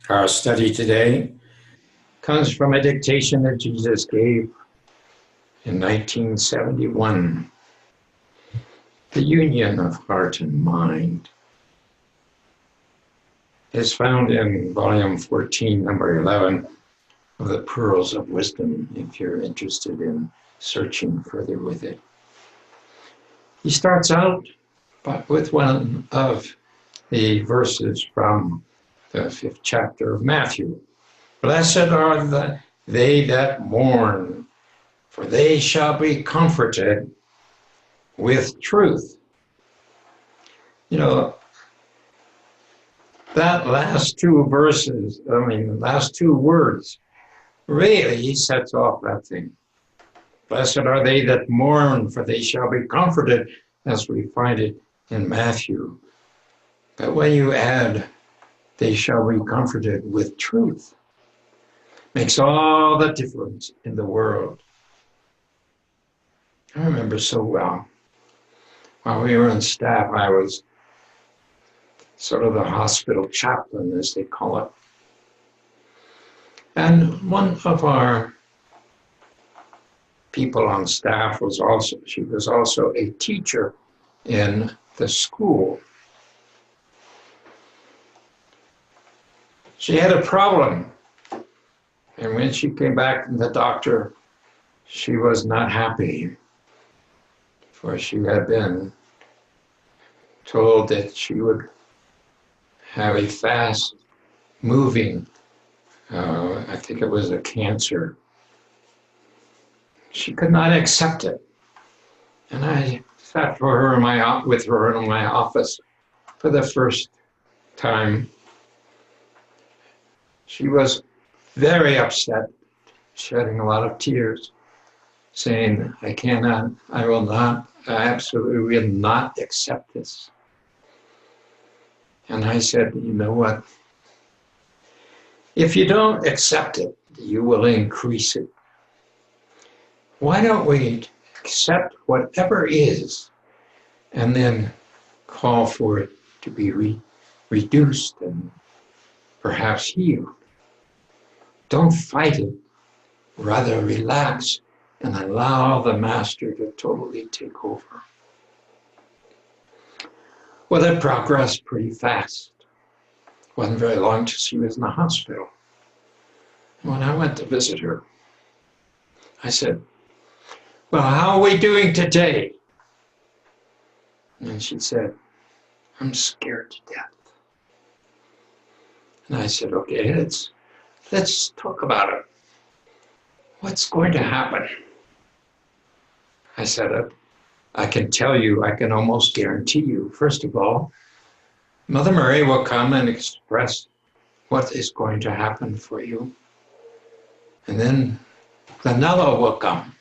Our study today comes from a dictation that Jesus gave in 1971. The union of heart and mind is found in volume 14, number 11 of the Pearls of Wisdom, if you're interested in searching further with it. He starts out with one of the verses from the 5th chapter of Matthew. Blessed are they that mourn, for they shall be comforted with truth. You know, that last two words really sets off that thing. Blessed are they that mourn, for they shall be comforted, as we find it in Matthew. But when you add, they shall be comforted with truth, makes all the difference in the world. I remember so well, while we were on staff, I was sort of the hospital chaplain, as they call it. And one of our people on staff was also a teacher in the school. She had a problem, and when she came back from the doctor, she was not happy, for she had been told that she would have a fast moving, I think it was a cancer. She could not accept it. And I sat with her in my office for the first time. She was very upset, shedding a lot of tears, saying, I absolutely will not accept this. And I said, you know what? If you don't accept it, you will increase it. Why don't we accept whatever is and then call for it to be reduced and perhaps healed? Don't fight it. Rather relax and allow the master to totally take over. Well, that progressed pretty fast. It wasn't very long till she was in the hospital. And when I went to visit her, I said, well, how are we doing today? And she said, I'm scared to death. And I said, okay, let's talk about it. What's going to happen? I said, I can tell you, I can almost guarantee you, first of all, Mother Mary will come and express what is going to happen for you. And then Danilo will come.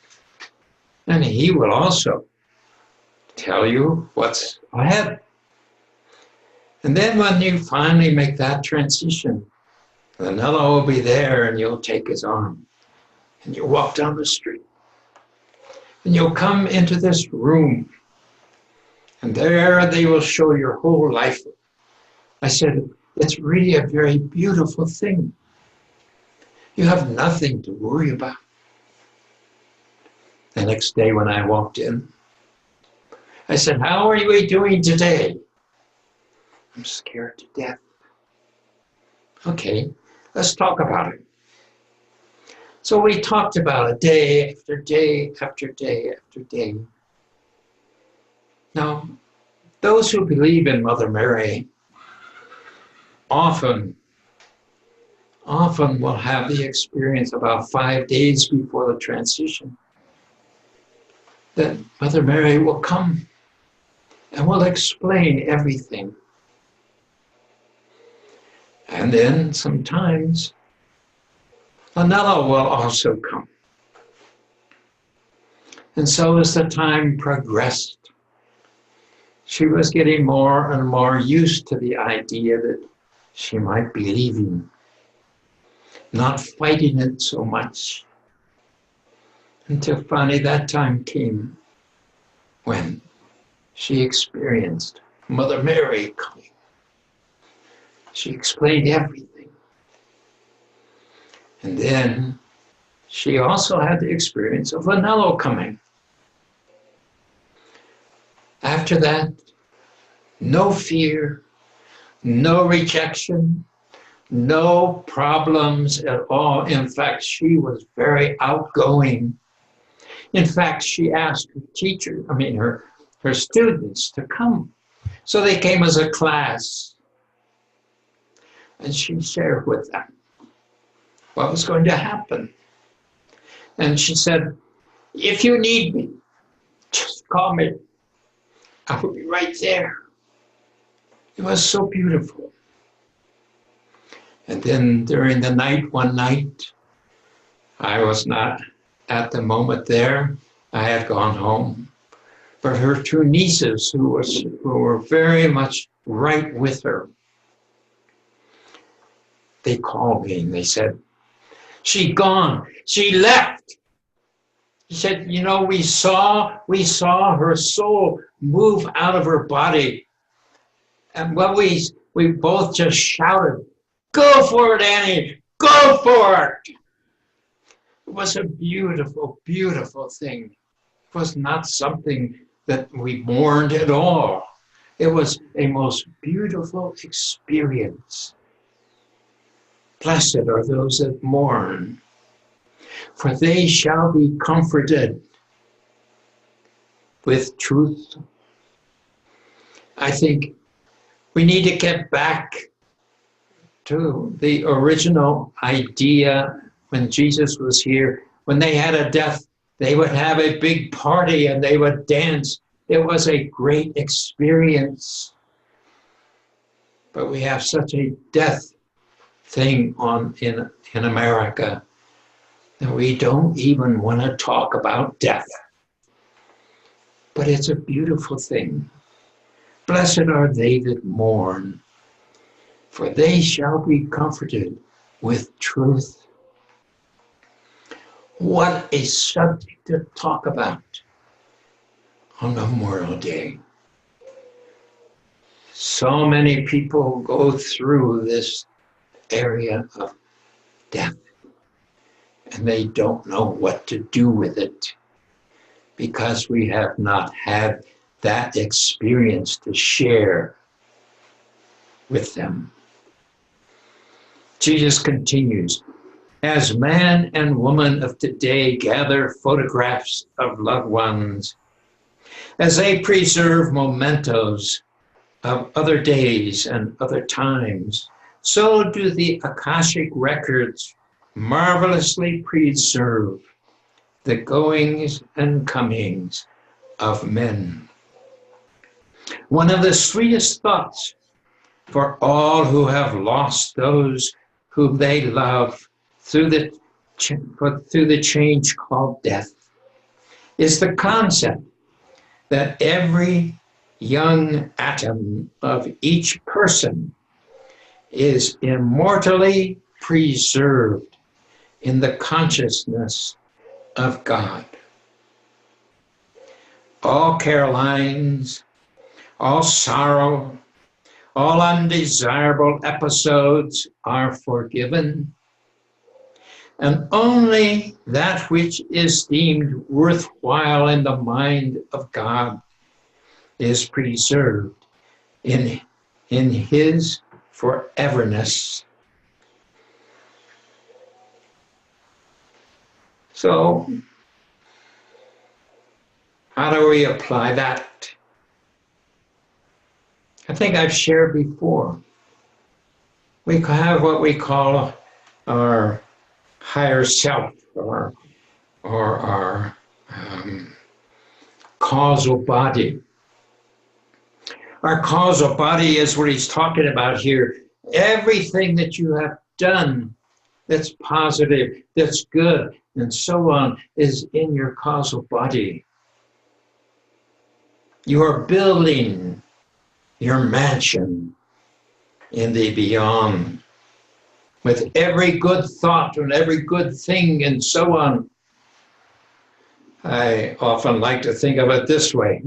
And he will also tell you what's ahead. And then when you finally make that transition, Danilo will be there and you'll take his arm. And you'll walk down the street. And you'll come into this room. And there they will show your whole life. I said, it's really a very beautiful thing. You have nothing to worry about. The next day when I walked in, I said, how are we doing today? I'm scared to death. Okay, let's talk about it. So we talked about it day after day after day after day. Now, those who believe in Mother Mary often will have the experience about 5 days before the transition that Mother Mary will come and will explain everything. And then sometimes Anella will also come. And so as the time progressed, she was getting more and more used to the idea that she might be leaving, not fighting it so much, until finally that time came when she experienced Mother Mary coming. She explained everything. And then she also had the experience of Vanello coming. After that, no fear, no rejection, no problems at all. In fact, she was very outgoing. In fact, she asked her students to come. So they came as a class. And she shared with them what was going to happen. And she said, if you need me, just call me. I will be right there. It was so beautiful. And then during the night, one night, I was not at the moment there. I had gone home. But her two nieces, who were very much right with her, they called me and they said, "She gone. She left." He said, "You know, we saw her soul move out of her body. And what we both just shouted, 'Go for it, Annie! Go for it!'" It was a beautiful, beautiful thing. It was not something that we mourned at all. It was a most beautiful experience. Blessed are those that mourn, for they shall be comforted with truth. I think we need to get back to the original idea when Jesus was here. When they had a death, they would have a big party and they would dance. It was a great experience. But we have such a death thing in America that we don't even want to talk about death. But it's a beautiful thing. Blessed are they that mourn, for they shall be comforted with truth. What a subject to talk about on Memorial Day. So many people go through this area of death, and they don't know what to do with it because we have not had that experience to share with them. Jesus continues, as man and woman of today gather photographs of loved ones, as they preserve mementos of other days and other times, so do the Akashic records marvelously preserve the goings and comings of men. One of the sweetest thoughts for all who have lost those whom they love through the change called death is the concept that every young atom of each person is immortally preserved in the consciousness of God. All Carolines, all sorrow, all undesirable episodes are forgiven, and only that which is deemed worthwhile in the mind of God is preserved in his foreverness. So, how do we apply that? I think I've shared before. We have what we call our higher self, or our causal body. Our causal body is what he's talking about here. Everything that you have done that's positive, that's good, and so on, is in your causal body. You are building your mansion in the beyond with every good thought and every good thing and so on. I often like to think of it this way.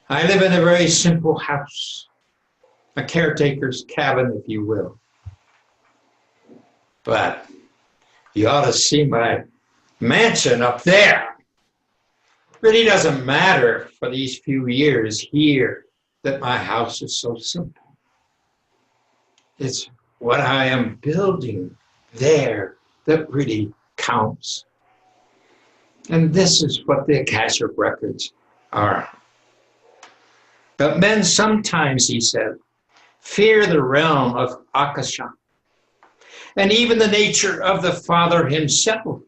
I live in a very simple house, a caretaker's cabin, if you will. But You ought to see my mansion up there. Really doesn't matter for these few years here that my house is so simple. It's what I am building there that really counts. And this is what the Akashic records are. But men sometimes, he said, fear the realm of Akasha and even the nature of the Father himself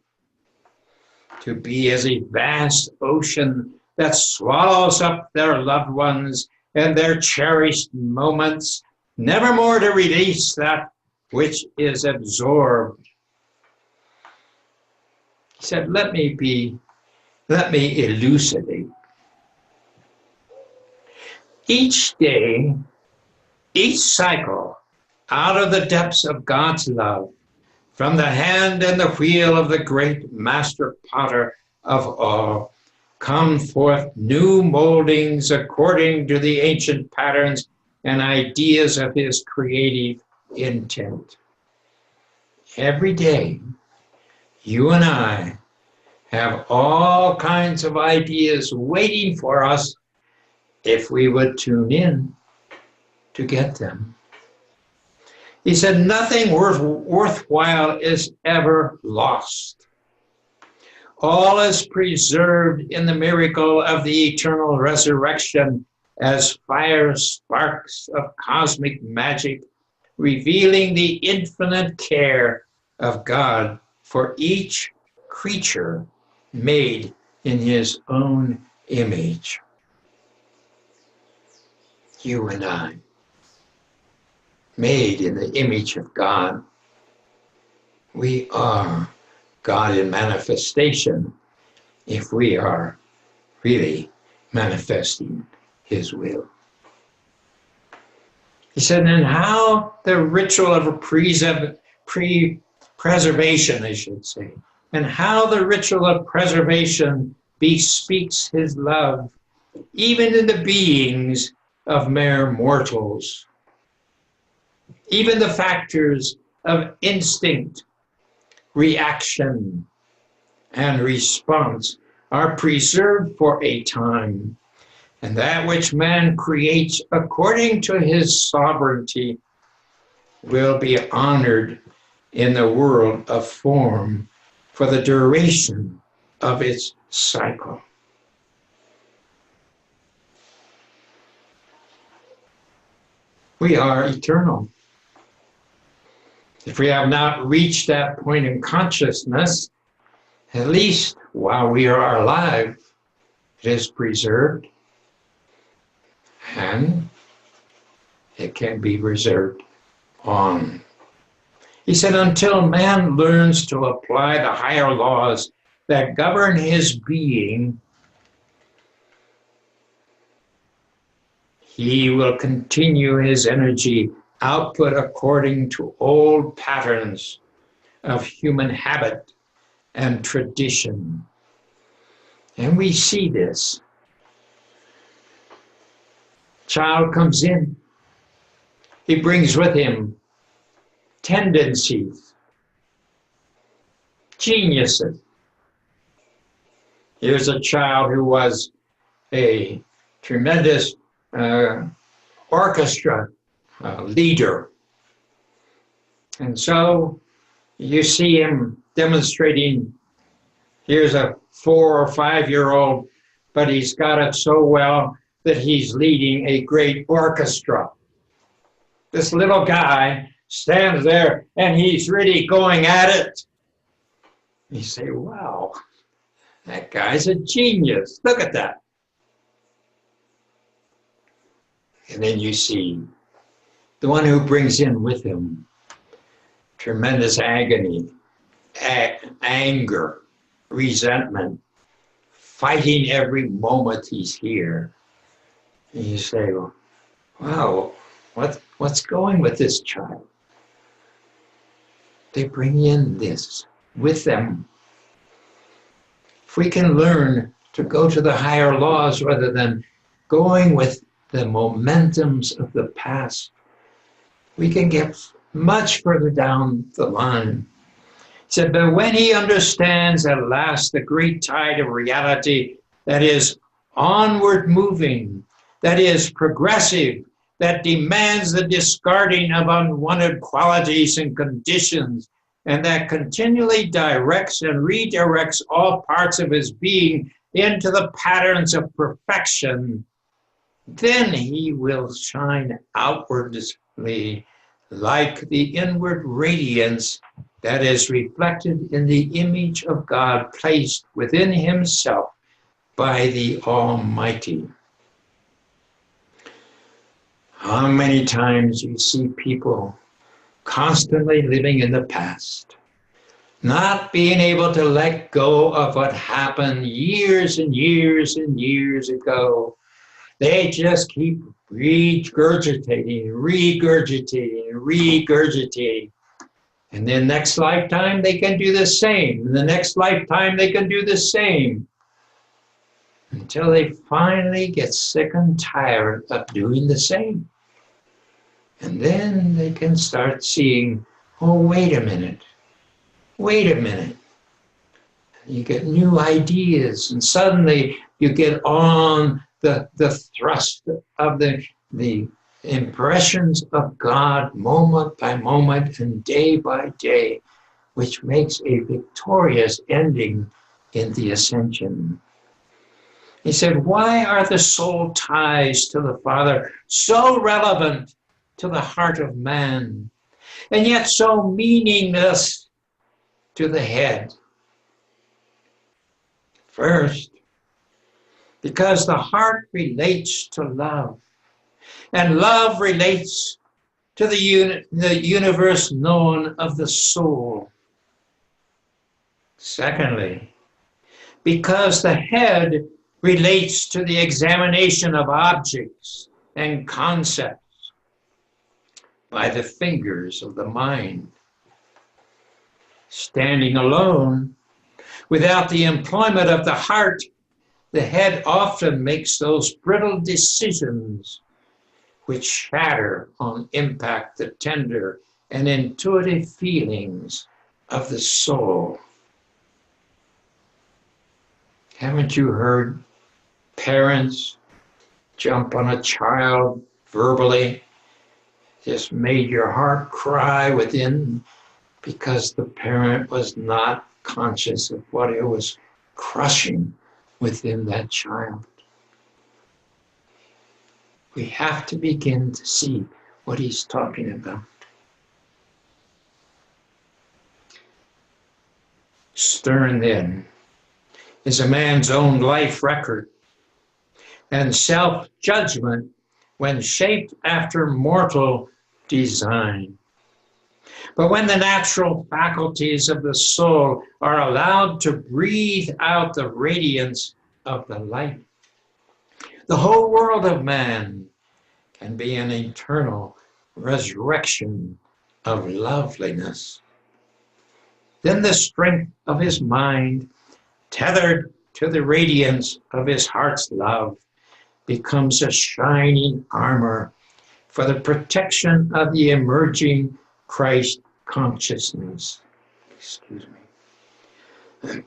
to be as a vast ocean that swallows up their loved ones and their cherished moments, never more to release that which is absorbed. He said, let me elucidate. Each day, each cycle, out of the depths of God's love, from the hand and the wheel of the great master potter of all, come forth new moldings according to the ancient patterns and ideas of his creative intent. Every day, you and I have all kinds of ideas waiting for us if we would tune in to get them. He said, nothing worthwhile is ever lost. All is preserved in the miracle of the eternal resurrection as fire sparks of cosmic magic, revealing the infinite care of God for each creature made in his own image. You and I, made in the image of God, we are God in manifestation if we are really manifesting his will. He said, and how the ritual of preservation, I should say, and how the ritual of preservation bespeaks his love, even in the beings of mere mortals. Even the factors of instinct, reaction, and response are preserved for a time, and that which man creates according to his sovereignty will be honored in the world of form for the duration of its cycle. We are eternal. If we have not reached that point in consciousness, at least while we are alive, it is preserved and it can be reserved on. He said, until man learns to apply the higher laws that govern his being, he will continue his energy output according to old patterns of human habit and tradition. And we see this. Child comes in. He brings with him tendencies, geniuses. Here's a child who was a tremendous orchestra leader. And so you see him demonstrating. Here's a 4 or 5-year-old, but he's got it so well that he's leading a great orchestra. This little guy stands there and he's really going at it. You say, wow, that guy's a genius. Look at that. And then you see the one who brings in with him tremendous agony, anger, resentment, fighting every moment he's here. And you say, wow, what's going with this child? They bring in this with them. If we can learn to go to the higher laws rather than going with the momentums of the past, we can get much further down the line. said, but when he understands at last the great tide of reality that is onward moving, that is progressive, that demands the discarding of unwanted qualities and conditions, and that continually directs and redirects all parts of his being into the patterns of perfection, then he will shine outwardly like the inward radiance that is reflected in the image of God placed within himself by the Almighty. How many times you see people constantly living in the past, not being able to let go of what happened years and years and years ago. They just keep regurgitating. And then next lifetime, they can do the same. In the next lifetime, they can do the same. Until they finally get sick and tired of doing the same. And then they can start seeing, oh, wait a minute. You get new ideas, and suddenly you get on the thrust of the impressions of God moment by moment and day by day, which makes a victorious ending in the ascension. He said, why are the soul ties to the Father so relevant to the heart of man, and yet so meaningless to the head? First, because the heart relates to love, and love relates to the universe known of the soul. Secondly, because the head relates to the examination of objects and concepts by the fingers of the mind. Standing alone, without the employment of the heart, the head often makes those brittle decisions which shatter on impact the tender and intuitive feelings of the soul. Haven't you heard parents jump on a child verbally? Just made your heart cry within because the parent was not conscious of what it was crushing within that child. We have to begin to see what he's talking about. Stern, then, is a man's own life record, and self-judgment when shaped after mortal design. But when the natural faculties of the soul are allowed to breathe out the radiance of the light, the whole world of man can be an eternal resurrection of loveliness. Then the strength of his mind, tethered to the radiance of his heart's love, becomes a shining armor for the protection of the emerging Christ consciousness. Excuse me.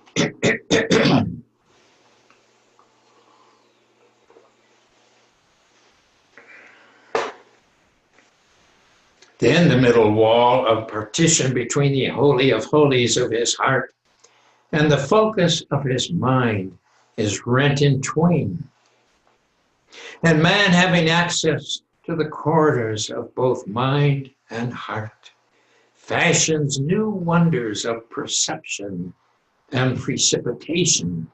Then the middle wall of partition between the Holy of Holies of his heart and the focus of his mind is rent in twain. And man, having access to the corridors of both mind and heart, fashions new wonders of perception and precipitation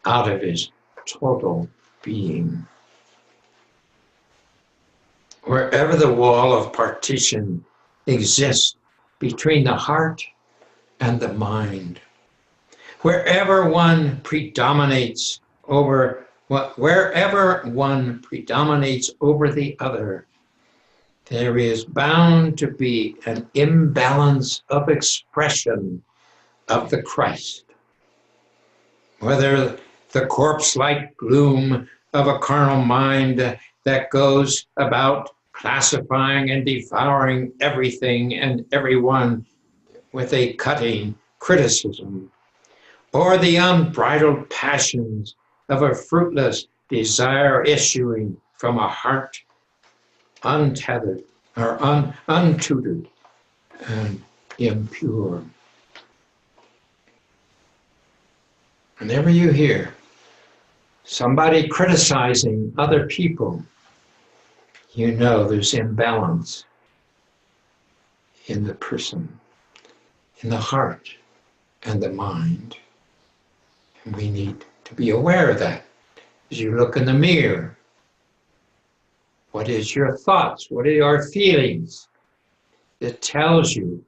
out of his total being. Wherever the wall of partition exists between the heart and the mind, wherever one predominates over the other, there is bound to be an imbalance of expression of the Christ. Whether the corpse-like gloom of a carnal mind that goes about classifying and devouring everything and everyone with a cutting, criticism, or the unbridled passions of a fruitless desire issuing from a heart untethered or untutored and impure. Whenever you hear somebody criticizing other people, you know there's imbalance in the person, in the heart and the mind. And we need to be aware of that. As you look in the mirror, what is your thoughts? What are your feelings? It tells you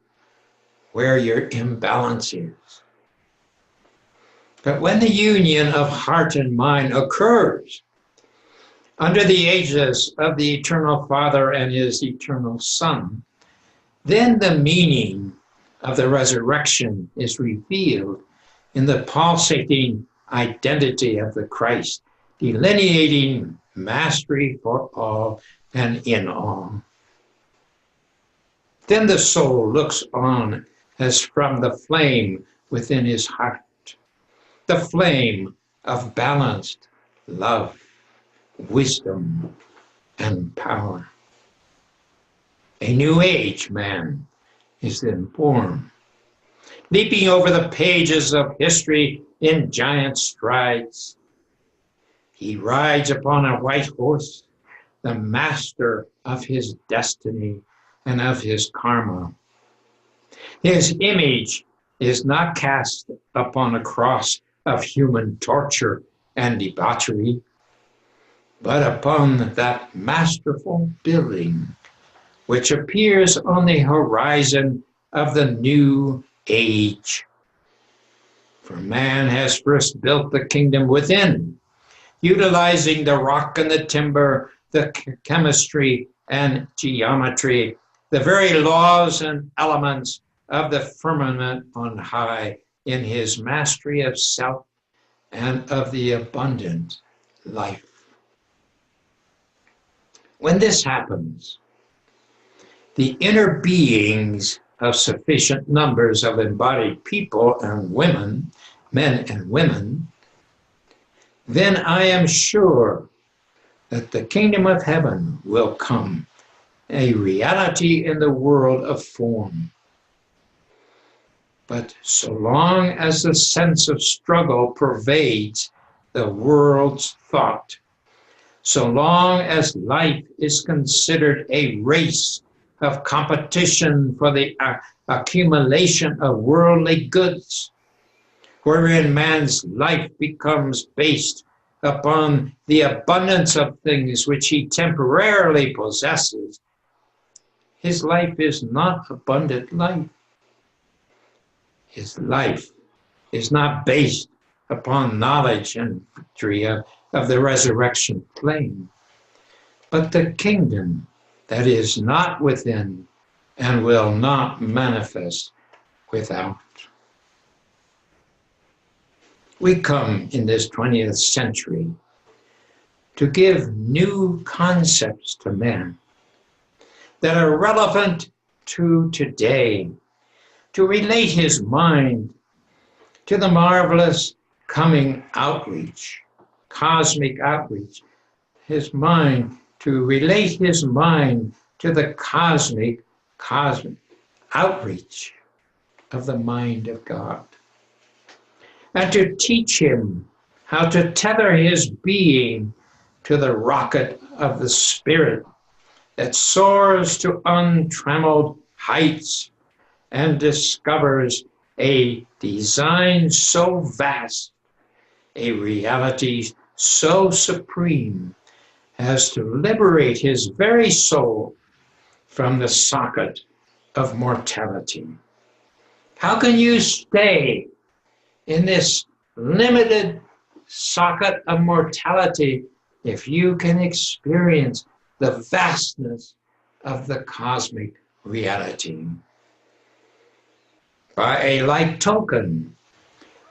where your imbalance is. But when the union of heart and mind occurs under the aegis of the eternal Father and his eternal Son, then the meaning of the resurrection is revealed in the pulsating identity of the Christ, delineating mastery for all and in all. Then the soul looks on as from the flame within his heart, the flame of balanced love, wisdom, and power. A new age man is then born, leaping over the pages of history in giant strides. He rides upon a white horse, the master of his destiny and of his karma. His image is not cast upon a cross of human torture and debauchery, but upon that masterful building which appears on the horizon of the new age. For man has first built the kingdom within, utilizing the rock and the timber, the chemistry and geometry, the very laws and elements of the firmament on high in his mastery of self and of the abundant life. When this happens, the inner beings of sufficient numbers of embodied people and women, men and women, then I am sure that the kingdom of heaven will come, a reality in the world of form. But so long as the sense of struggle pervades the world's thought, so long as life is considered a race of competition for the accumulation of worldly goods, wherein man's life becomes based upon the abundance of things which he temporarily possesses, his life is not abundant life. His life is not based upon knowledge and victory of the resurrection flame, but the kingdom that is not within and will not manifest without. We come in this 20th century to give new concepts to men that are relevant to today, to relate his mind to the marvelous coming outreach, cosmic outreach, his mind, to relate his mind to the cosmic outreach of the mind of God, and to teach him how to tether his being to the rocket of the Spirit that soars to untrammeled heights and discovers a design so vast, a reality so supreme, as to liberate his very soul from the socket of mortality. How can you stay in this limited socket of mortality if you can experience the vastness of the cosmic reality? By a like token,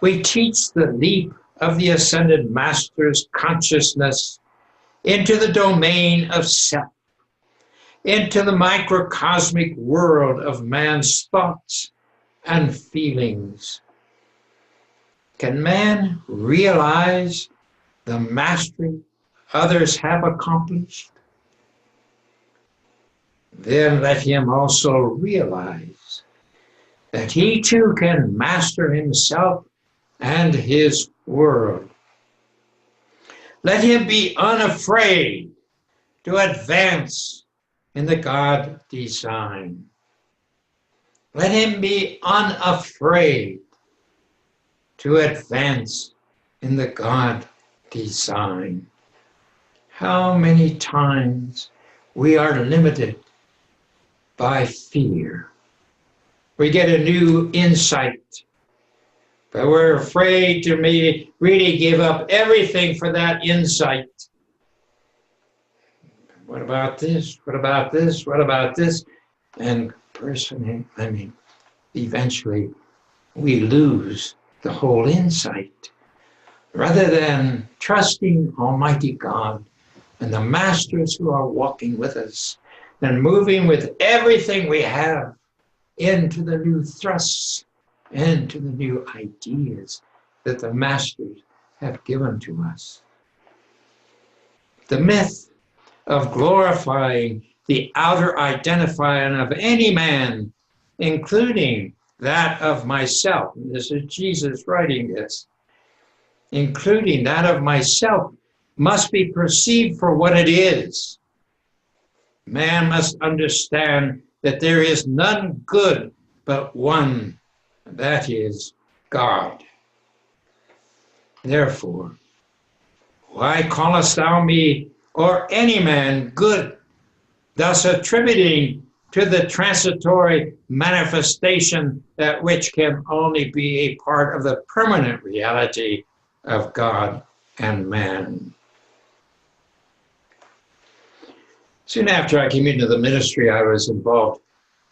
we teach the leap of the ascended master's consciousness into the domain of self, into the microcosmic world of man's thoughts and feelings. Can man realize the mastery others have accomplished? Then let him also realize that he too can master himself and his world. Let him be unafraid to advance in the God design. Let him be unafraid to advance in the God design. How many times we are limited by fear. We get a new insight, but we're afraid to really give up everything for that insight. What about this? What about this? What about this? And eventually we lose the whole insight. Rather than trusting Almighty God and the masters who are walking with us and moving with everything we have into the new thrusts, into the new ideas that the masters have given to us. The myth of glorifying the outer identifying of any man, including that of myself. This is Jesus writing this. Including that of myself, must be perceived for what it is. Man must understand that there is none good but one, and that is God. Therefore, why callest thou me or any man good, thus attributing to the transitory manifestation that which can only be a part of the permanent reality of God and man? Soon after I came into the ministry, I was involved.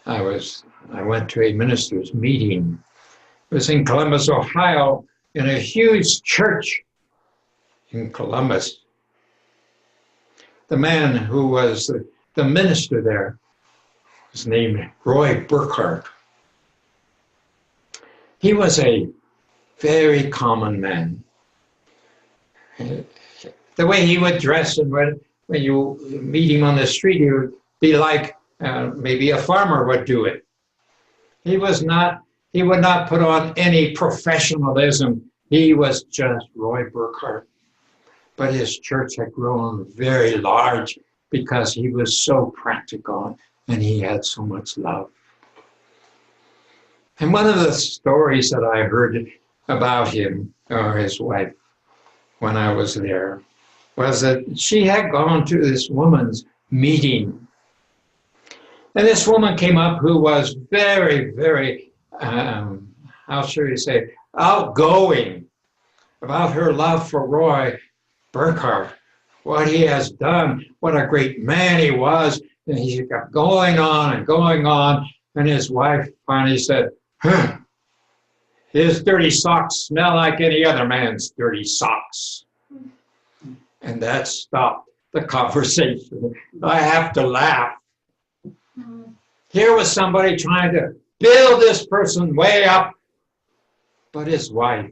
I went to a minister's meeting. It was in Columbus, Ohio, in a huge church in Columbus. The man who was the minister there was named Roy Burkhart. He was a very common man. The way he would dress, and when you meet him on the street, he would be like maybe a farmer would do it. He would not put on any professionalism. He was just Roy Burkhart. But his church had grown very large because he was so practical and he had so much love. And one of the stories that I heard about him or his wife when I was there was that she had gone to this woman's meeting. And this woman came up who was very, very, how should we say, outgoing about her love for Roy Burkhart, what he has done, what a great man he was. And he kept going on and going on. And his wife finally said, his dirty socks smell like any other man's dirty socks. And that stopped the conversation. I have to laugh. Here was somebody trying to build this person way up, but his wife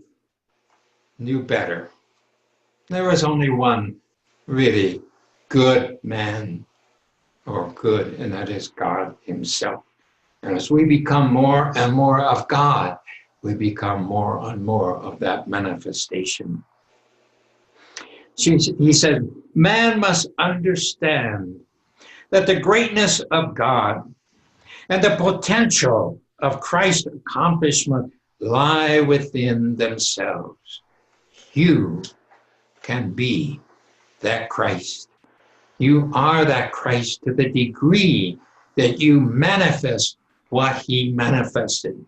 knew better. There was only one really good man, or good, and that is God himself. And as we become more and more of God, we become more and more of that manifestation. He said, man must understand that the greatness of God and the potential of Christ's accomplishment lie within themselves. You can be that Christ. You are that Christ to the degree that you manifest what he manifested.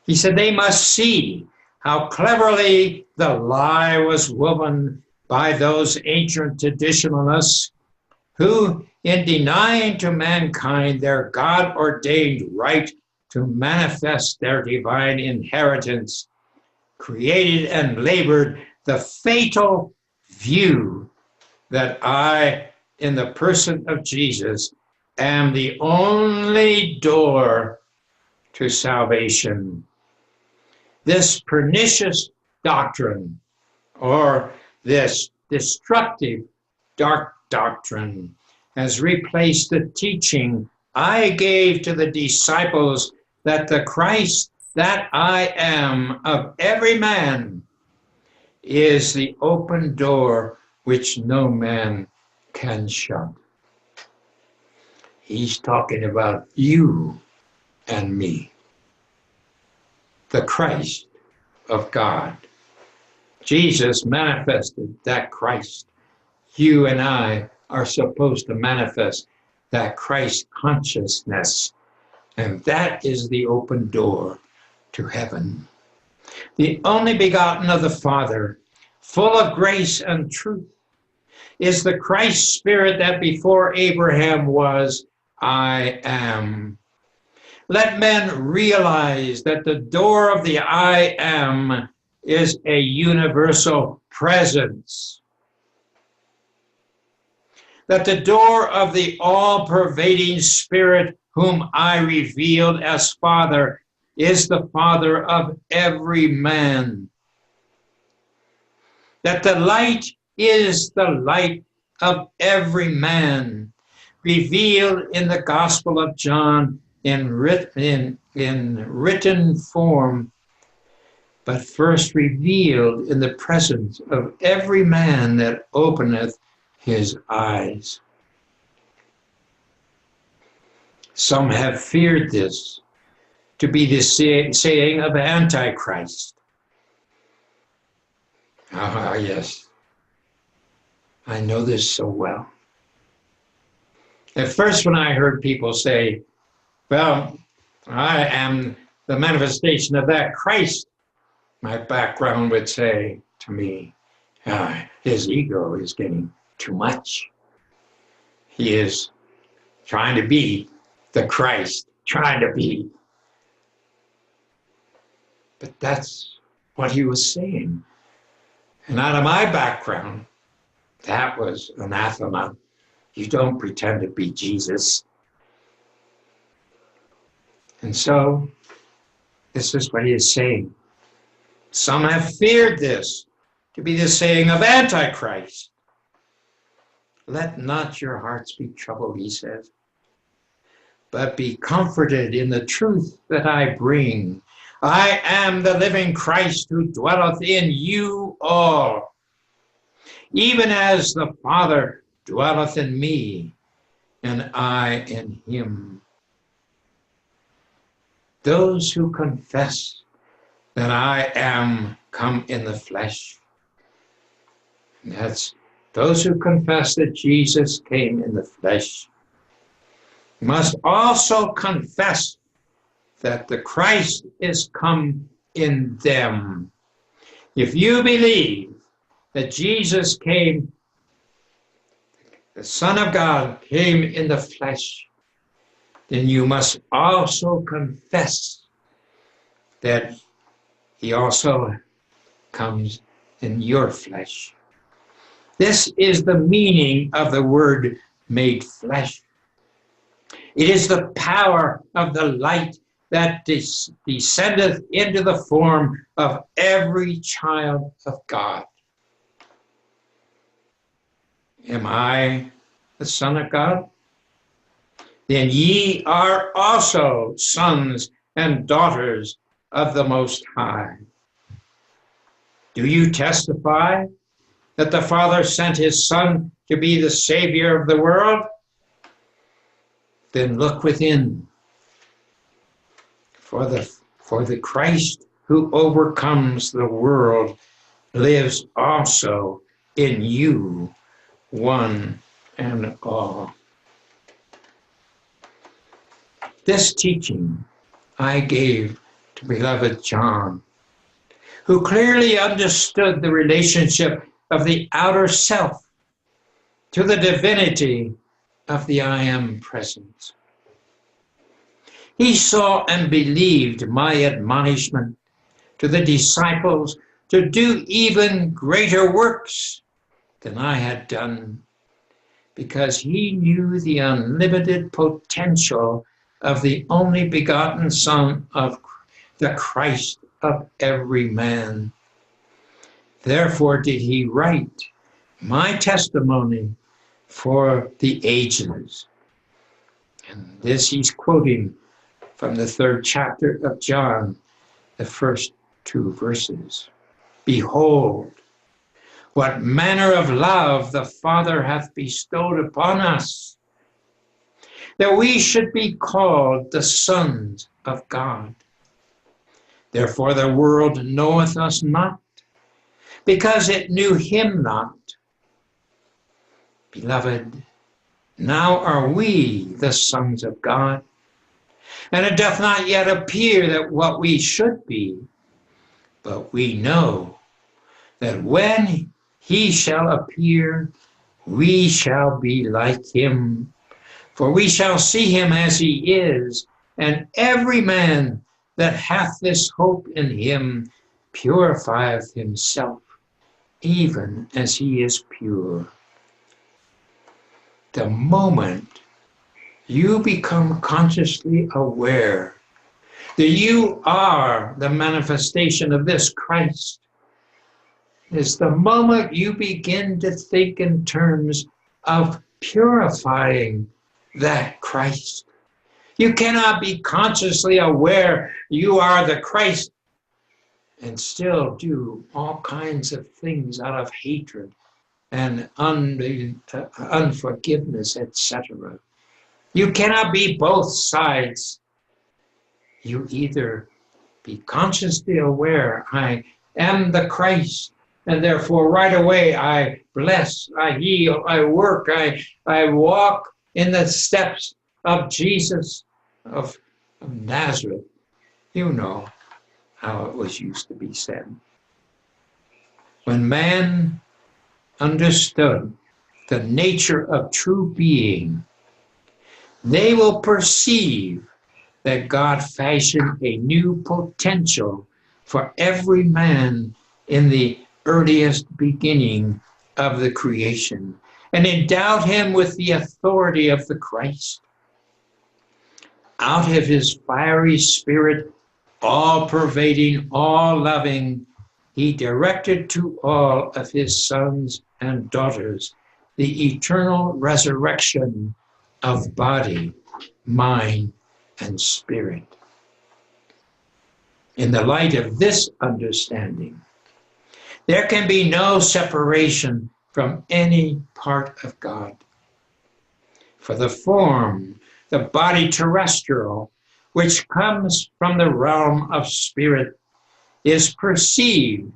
He said they must see how cleverly the lie was woven by those ancient traditionalists who, in denying to mankind their God-ordained right to manifest their divine inheritance, created and labored the fatal view that I, in the person of Jesus, am the only door to salvation. This pernicious doctrine, or this destructive dark doctrine, has replaced the teaching I gave to the disciples that the Christ that I am of every man is the open door which no man can shut. He's talking about you and me, the Christ of God. Jesus manifested that Christ. You and I are supposed to manifest that Christ consciousness, and that is the open door to heaven. The only begotten of the Father, full of grace and truth, is the Christ Spirit that before Abraham was, I am. Let men realize that the door of the I am is a universal presence. That the door of the all-pervading Spirit, whom I revealed as Father, is the Father of every man. That the light is the light of every man, revealed in the Gospel of John in written form, but first revealed in the presence of every man that openeth his eyes. Some have feared this to be the saying of Antichrist. Ah, yes. I know this so well. At first, when I heard people say, well, I am the manifestation of that Christ, my background would say to me, his ego is getting too much. He is trying to be the Christ, trying to be. But that's what he was saying. And out of my background, that was anathema. You don't pretend to be Jesus. And so, this is what he is saying. Some have feared this to be the saying of Antichrist. Let not your hearts be troubled, he says, but be comforted in the truth that I bring. I am the living Christ who dwelleth in you all, even as the Father dwelleth in me, and I in him. Those who confess that I am come in the flesh, that's those who confess that Jesus came in the flesh, must also confess that the Christ is come in them. If you believe that Jesus came, the Son of God came in the flesh, then you must also confess that he also comes in your flesh. This is the meaning of the word made flesh. It is the power of the light that descendeth into the form of every child of God. Am I the Son of God? Then ye are also sons and daughters of the Most High. Do you testify that the Father sent his Son to be the Savior of the world? Then look within. For the Christ who overcomes the world lives also in you, one and all. This teaching I gave to beloved John, who clearly understood the relationship of the outer self to the divinity of the I Am presence. He saw and believed my admonishment to the disciples to do even greater works than I had done, because he knew the unlimited potential of the only begotten Son of the Christ of every man. Therefore did he write my testimony for the ages. And this he's quoting from the 3rd chapter of John, the first 2 verses. Behold, what manner of love the Father hath bestowed upon us, that we should be called the sons of God. Therefore the world knoweth us not, because it knew him not. Beloved, now are we the sons of God, and it doth not yet appear that what we should be, but we know that when he shall appear, we shall be like him, for we shall see him as he is. And every man that hath this hope in him purifieth himself, even as he is pure. The moment you become consciously aware that you are the manifestation of this Christ, is the moment you begin to think in terms of purifying that Christ. You cannot be consciously aware you are the Christ and still do all kinds of things out of hatred and unforgiveness, etc. You cannot be both sides. You either be consciously aware, I am the Christ, and therefore right away I bless, I heal, I work, I walk in the steps of Jesus of Nazareth. You know how it was used to be said. When man understood the nature of true being, they will perceive that God fashioned a new potential for every man in the earliest beginning of the creation, and endowed him with the authority of the Christ. Out of his fiery spirit, all pervading, all loving, he directed to all of his sons and daughters the eternal resurrection of body, mind, and spirit. In the light of this understanding, there can be no separation from any part of God. For the form, the body terrestrial, which comes from the realm of spirit, is perceived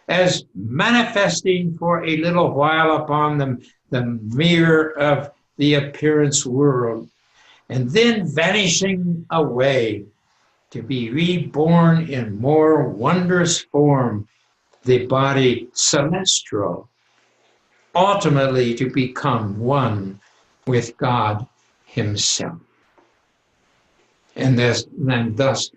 as manifesting for a little while upon the mirror of the appearance world, and then vanishing away to be reborn in more wondrous form, the body celestial, ultimately to become one with God himself. And thus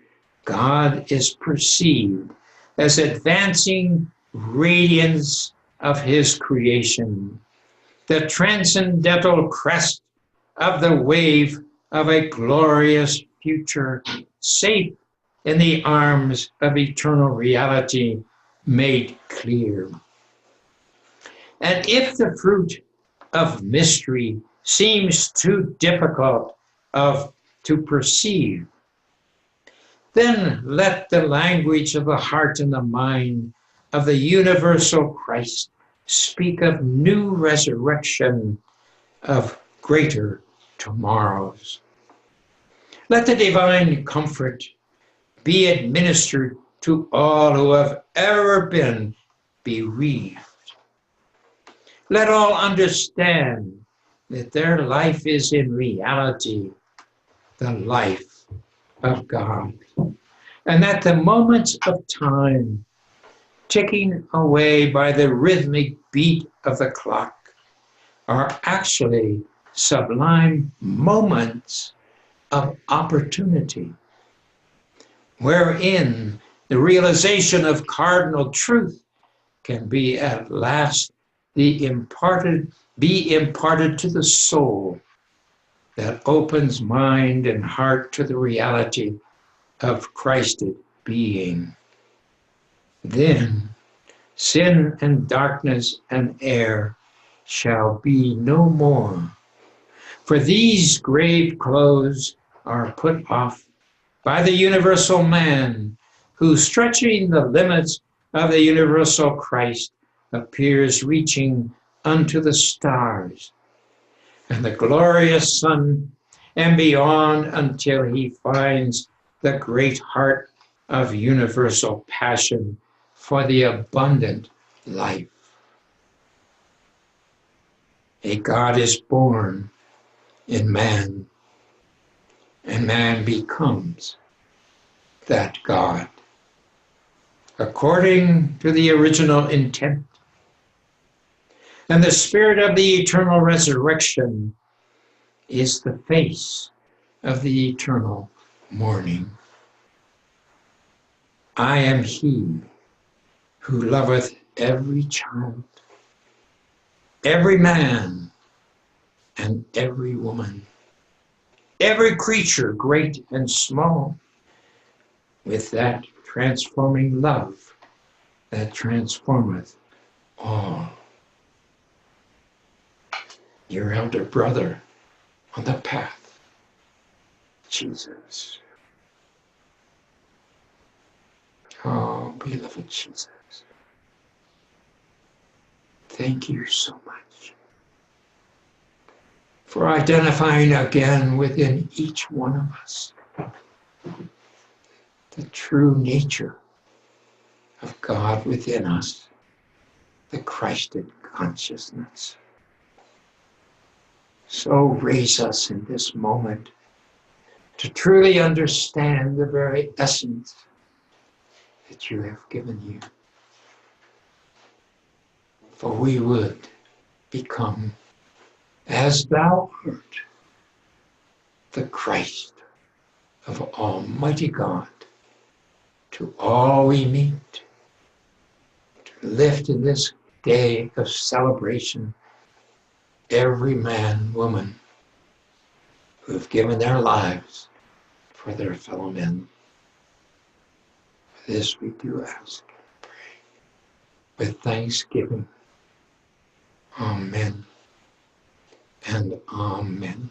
God is perceived as advancing radiance of his creation, the transcendental crest of the wave of a glorious future, safe in the arms of eternal reality made clear. And if the fruit of mystery seems too difficult to perceive, then let the language of the heart and the mind of the universal Christ speak of new resurrection, of greater tomorrows. Let the divine comfort be administered to all who have ever been bereaved. Let all understand that their life is in reality the life of God, and that the moments of time ticking away by the rhythmic beat of the clock are actually sublime moments of opportunity, wherein the realization of cardinal truth can be at last be imparted to the soul, that opens mind and heart to the reality of Christed being. Then sin and darkness and error shall be no more. For these grave clothes are put off by the universal man, who, stretching the limits of the universal Christ, appears reaching unto the stars and the glorious sun and beyond, until he finds the great heart of universal passion for the abundant life. A God is born in man, and man becomes that God, according to the original intent. And the spirit of the eternal resurrection is the face of the eternal morning. I am he who loveth every child, every man, and every woman, every creature, great and small, with that transforming love that transformeth all. Your elder brother on the path, Jesus. Oh, beloved Jesus, thank you so much for identifying again within each one of us the true nature of God within us, the Christed consciousness. So raise us in this moment to truly understand the very essence that you have given you. For we would become, as thou art, the Christ of Almighty God, to all we meet, to lift in this day of celebration every man, woman who have given their lives for their fellow men. For this we do ask and pray with thanksgiving. Amen and amen.